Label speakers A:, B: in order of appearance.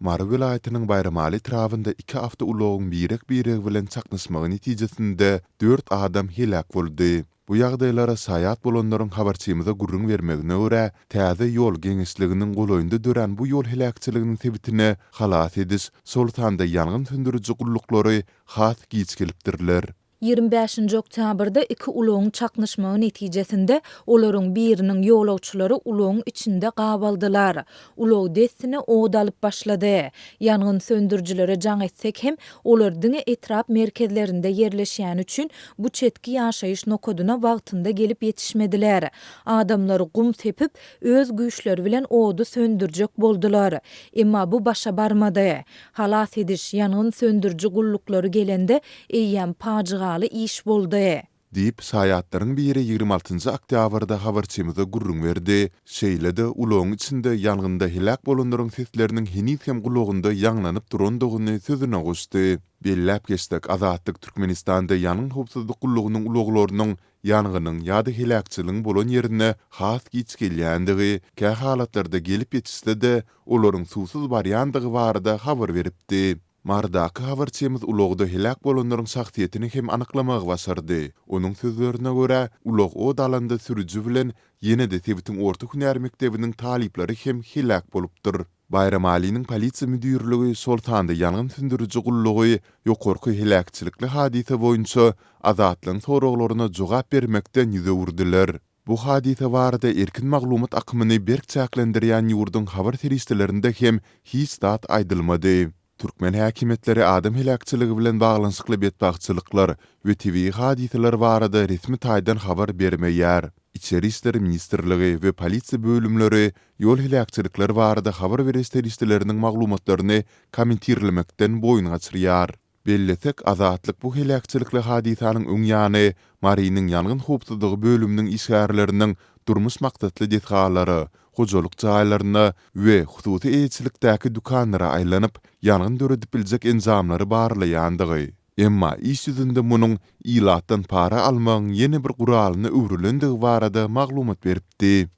A: Mara vilayatynyň Bayramaly etrafynda 2 hafta ulogyň birek bilen çaknaşmagy netijesinde 4 adam helak boldy. Bu ýagdaýlara saýat bolanlaryň habarçymyza gurrun bermegine görä, täze ýol geňişliginiň golaýynda dören bu ýol helakçylygynyň tebitine halat edis, Sultanda ýangyn söndürüji gullukları hat giç gelipdirler.
B: 25 oktýabrda 2 ulogyň çaknaşmagy netijesinde olaryň biriniň ýolawçylary ulogyň içinde gabaldylar. Ulog destine od alyp başlady. Ýangyn söndürjilere jaň etsek hem olar diňe etrap merkezlerinde ýerleşýän üçin bu çetki ýaşaýyş nokoduna wagtynda gelip ýetişmediler. Adamlar gum tepip öz güýçleri bilen odu söndürjek boldular. Emma bu başa barmady. Halas ediş ýangyn söndürji gullukları gelende eýýän paçyga iş boldy.
A: Diýip saýatlaryň biri 26 oktýabrda habarçymyza gurrun berdi. Şeýlede ulogyň içinde ýangynda helak bolanlaryň sesleriniň henüz hem gulagynda ýanglanyp durandygyny sözüne goşdy. Belläp geçdik Azatlyk Türkmenistanda ýanyň howpsuzlyk gullagynyň ulaglarynyň ýanganyň ýa-da helakçylygyň bolan ýerine has giç gelýändigi, kä halatlarda gelip ýetişse de olaryň suwsuz barýandygy barada habar beripdi. Mardaky habarçymyz ulagda helak bolanlaryň şahsiýetini hem anyklamagy başardy. Onuň sözlerine görä, ulag o dalanda sürüji bilen ýene-de Tebitin orta hünär mektebiniň taliplary hem helak bolupdyr. Bayramalynyň polisiýa müdürligi Sultanda ýangyn söndürüji gullagy ýokarky helakçylykly hadise boýunça Azatlyň soraglaryna jogap bermekden ýüze urdiler. Bu hadise barada erkin maglumat akymyny berkçaklendirýän ýurdun habar seriýetlerinde hem hiç dat aýdylmady. Türkmen häkimetleri adam helakçylygy bilen baglanyşykly betbagçylyklar we TV hadiseler barada resmi taýdan habar bermeýär. İçeri işleri ministrligi we polisiýa bölümleri ýol helakçylyklar barada habar berýän seriýetleriniň maglumatlaryny kommentirlemekden boýun gaçyrýar. Bellesek Azatlyk bu helakçylykly hadisanyň öňýany Marynyň ýangyn howpsuzlygy bölüminiň işgärleriniň durmuş maksatly detalary, hojalyk jaýlaryna we hususy eýçilikdäki dukanlara aýlanyp ýangyn döredip biljek enzamlary barlaýandygy. Emma iş ýüzünde munyň ilatdan para almagyň ýene bir guralyny öwrülendigi barada maglumat beripdi.